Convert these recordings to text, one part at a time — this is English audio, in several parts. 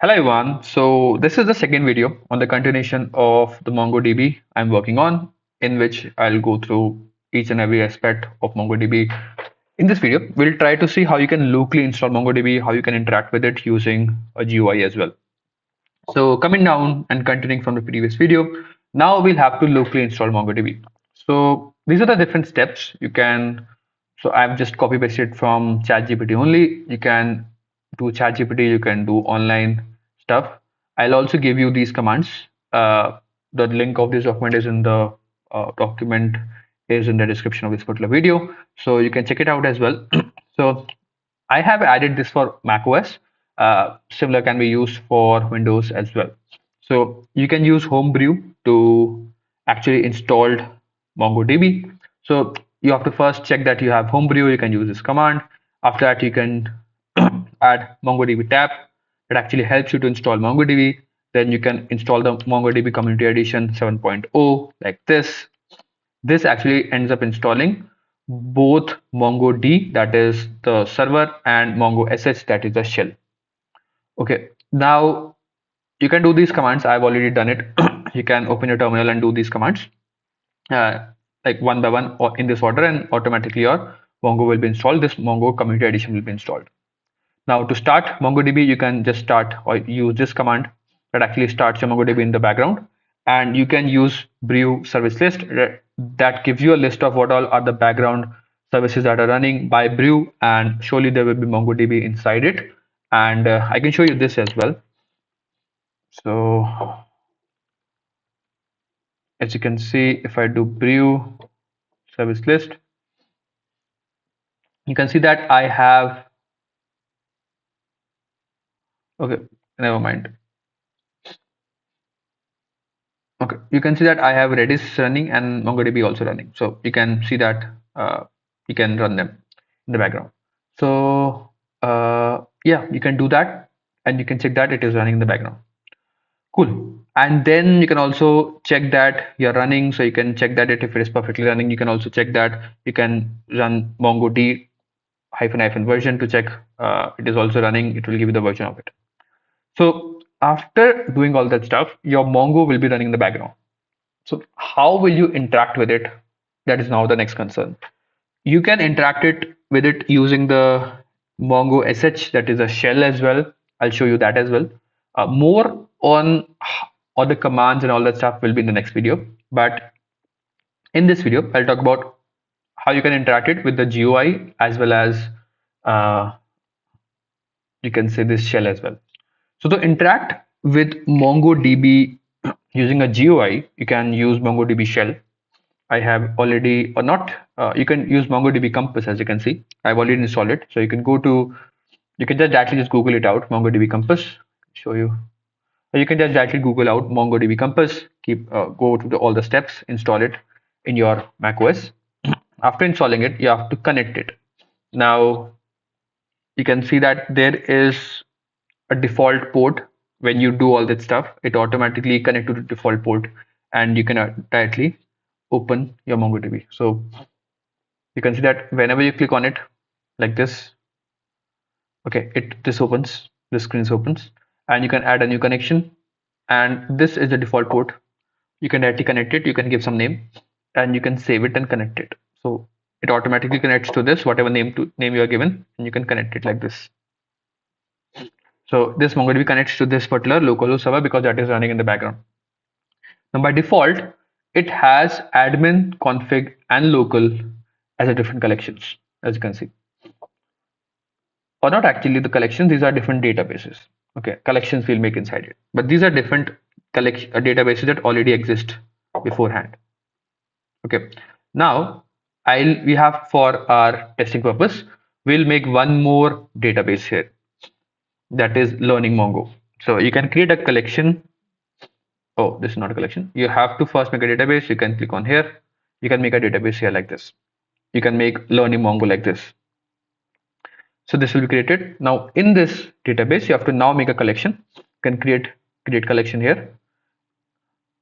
Hello everyone. So this is the second video on the continuation of the MongoDB I'm working on, in which I'll go through each and every aspect of MongoDB. In this video, we'll try to see how you can locally install MongoDB, how you can interact with it using a GUI as well. So coming down and continuing from the previous video, now we'll have to locally install MongoDB. So these are the different steps you can. So I've just copy pasted from ChatGPT only. You can do ChatGPT, you can do online stuff. I'll also give you these commands. The link of this document is in the document is in the description of this particular video. So you can check it out as well. So I have added this for macOS. Similar can be used for Windows as well. So you can use Homebrew to actually install MongoDB. So you have to first check that you have Homebrew. You can use this command. After that, you can add MongoDB tab. That actually helps you to install MongoDB. Then you can install the MongoDB Community Edition 7.0 like this. This actually ends up installing both MongoD, that is the server, and MongoSH, that is the shell. Okay, now you can do these commands. I've already done it. You can open your terminal and do these commands uh, like one by one or in this order, and automatically your Mongo will be installed. This Mongo Community Edition will be installed. Now to start MongoDB, you can just start or use this command that actually starts your MongoDB in the background. And you can use brew service list that gives you a list of what all are the background services that are running by brew, and surely there will be MongoDB inside it. And I can show you this as well. So as you can see, if I do brew service list, you can see that I have, okay, never mind. Okay, you can see that I have Redis running and MongoDB also running. So you can see that you can run them in the background. So yeah, you can do that, and you can check that it is running in the background. Cool. And then you can also check that you're running. So you can check that if it is perfectly running. You can also check that you can run MongoD hyphen version to check it is also running. It will give you the version of it. So after doing all that stuff, your Mongo will be running in the background. So how will you interact with it? That is now the next concern. You can interact it with it using the Mongo SH, that is a shell as well. I'll show you that as well. More on all the commands and all that stuff will be in the next video. But in this video, I'll talk about how you can interact it with the GUI as well as uh, you can say this shell as well. So to interact with MongoDB using a GUI, you can use MongoDB shell. I have already, or not, you can use MongoDB Compass, as you can see. I've already installed it. So you can go to, you can just directly just Google it out, MongoDB Compass, show you. Or you can just directly Google out MongoDB Compass, go to all the steps, install it in your macOS. After installing it, you have to connect it. Now, you can see that there is a default port. When you do all that stuff, it automatically connect to the default port, and you can directly open your MongoDB. So you can see that whenever you click on it like this, okay, this opens, this screen opens, and you can add a new connection, and this is the default port. You can directly connect it, you can give some name, and you can save it and connect it. So it automatically connects to this, whatever name you are given, and you can connect it like this. So this MongoDB connects to this particular localhost server because that is running in the background. Now by default, it has admin, config, and local as a different collections, as you can see. Or not actually the collections, these are different databases. Okay, collections we'll make inside it. But these are different collection databases that already exist beforehand. Okay, now we have for our testing purpose, we'll make one more database here, that is learning Mongo. So you can create a collection. Oh, this is not a collection. You have to first make a database. You can click on here. You can make a database here like this. You can make learning Mongo like this. So this will be created. Now in this database, you have to now make a collection. You can create collection here.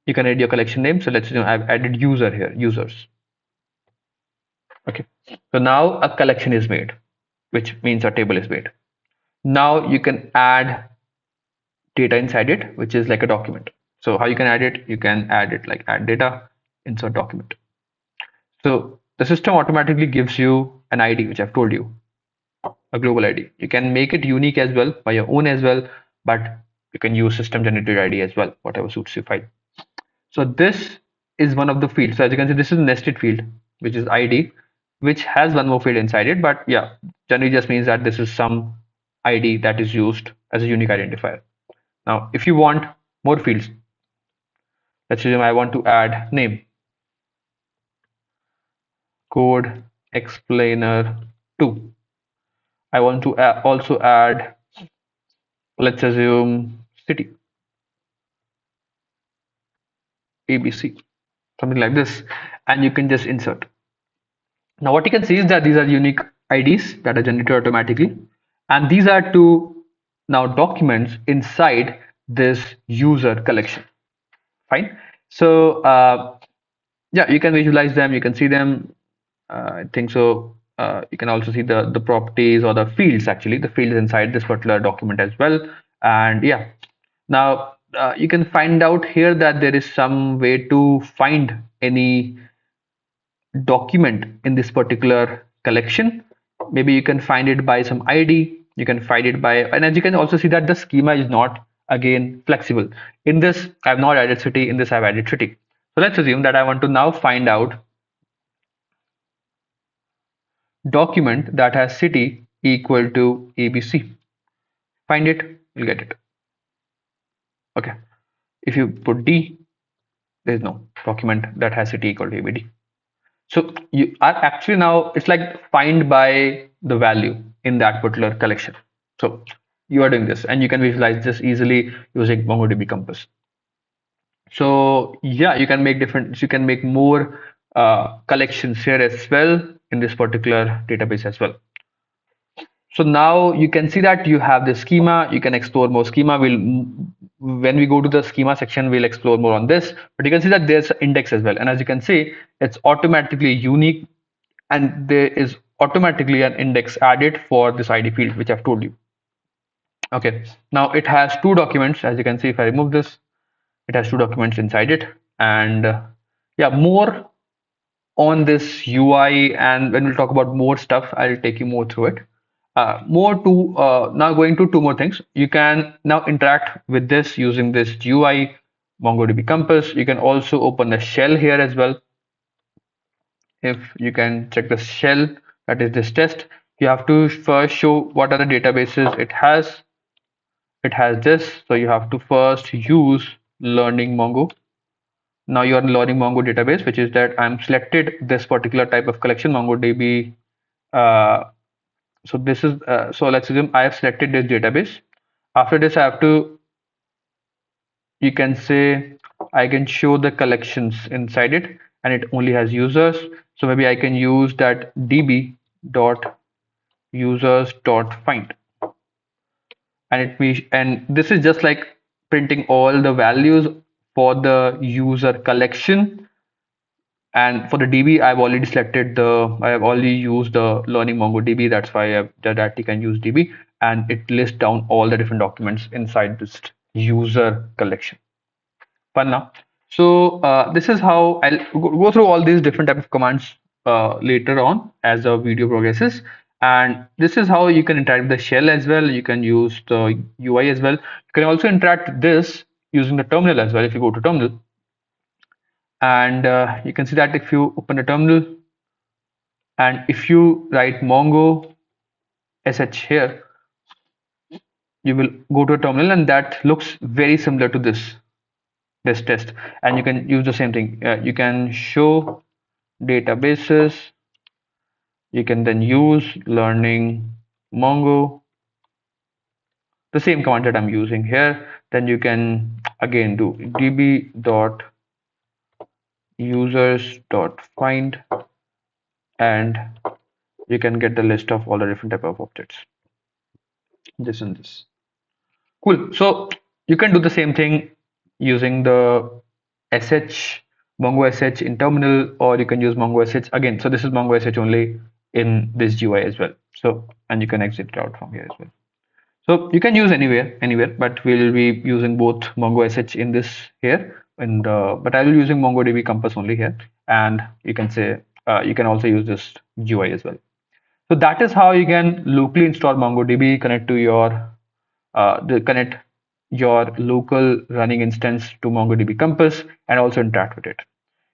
You can add your collection name. So let's say I've added user here, users. Okay. So now a collection is made, which means a table is made. Now you can add data inside it, which is like a document. So how you can add it? You can add it like add data, insert document. So the system automatically gives you an ID, which I've told you, a global ID. You can make it unique as well by your own as well, but you can use system generated ID as well, whatever suits you fine. So this is one of the fields. So as you can see, this is a nested field, which is ID, which has one more field inside it. But yeah, generally just means that this is some ID that is used as a unique identifier. Now, if you want more fields, let's assume I want to add name, code explainer 2. I want to also add, let's assume city, ABC, something like this, and you can just insert. Now, what you can see is that these are unique IDs that are generated automatically, and these are two now documents inside this user collection. Fine. So, yeah, you can visualize them, you can see them. I think so. You can also see the properties or the fields, actually, the fields inside this particular document as well. And yeah, now you can find out here that there is some way to find any document in this particular collection. Maybe you can find it by some ID, you can find it by, and as you can also see that the schema is not again flexible. In this, I've not added city, in this I've added city. So let's assume that I want to now find out document that has city equal to ABC. Find it, you'll get it. Okay. If you put D, there's no document that has city equal to ABD. So you are actually now, it's like find by the value in that particular collection. So you are doing this and you can visualize this easily using MongoDB Compass. So yeah, you can make different, you can make more collections here as well in this particular database as well. So now you can see that you have the schema, you can explore more schema. When we go to the schema section, we'll explore more on this, but you can see that there's an index as well. And as you can see, it's automatically unique and there is automatically an index added for this ID field, which I've told you. Okay, now it has two documents. As you can see, if I remove this, it has two documents inside it. And yeah, more on this UI, and when we'll talk about more stuff, I'll take you more through it. More to now going to two more things. You can now interact with this using this GUI, MongoDB Compass. You can also open the shell here as well. If you can check the shell, that is this test, you have to first show what are the databases it has. It has this, so you have to first use learning Mongo. Now you are in learning Mongo database, which is that I'm selected this particular type of collection, MongoDB. So this is so let's assume I have selected this database. After this, I have to, you can say, I can show the collections inside it, and it only has users. So maybe I can use that db dot users dot find, and this is just like printing all the values for the user collection. And for the DB, I've already selected I have already used the learning MongoDB. That's why I've that you can use DB, and it lists down all the different documents inside this user collection. Fun now. So this is how I'll go through all these different type of commands later on as the video progresses. And this is how you can interact with the shell as well. You can use the UI as well. You can also interact this using the terminal as well. If you go to terminal, and you can see that if you open a terminal and if you write mongo sh here, you will go to a terminal and that looks very similar to this test, and you can use the same thing. You can show databases, you can then use learning mongo, the same command that I'm using here. Then you can again do db dot users dot find, and you can get the list of all the different type of objects, this and this. Cool. So you can do the same thing using the sh mongo sh in terminal, or you can use mongo sh again. So this is mongo sh only in this GUI as well. So, and you can exit it out from here as well. So you can use anywhere, but we'll be using both Mongo SH in this here, and but I will be using MongoDB Compass only here, and you can say you can also use this GUI as well. So that is how you can locally install MongoDB, connect your local running instance to MongoDB Compass, and also interact with it.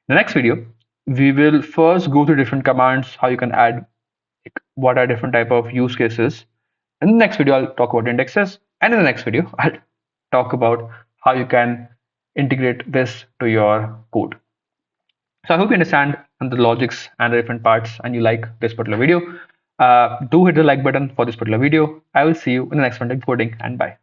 In the next video, we will first go through different commands, how you can add, like, what are different type of use cases. In the next video, I'll talk about indexes, and in the next video, I'll talk about how you can integrate this to your code. So I hope you understand the logics and the different parts, and you like this particular video. Do hit the like button for this particular video. I will see you in the next one. Coding, and bye.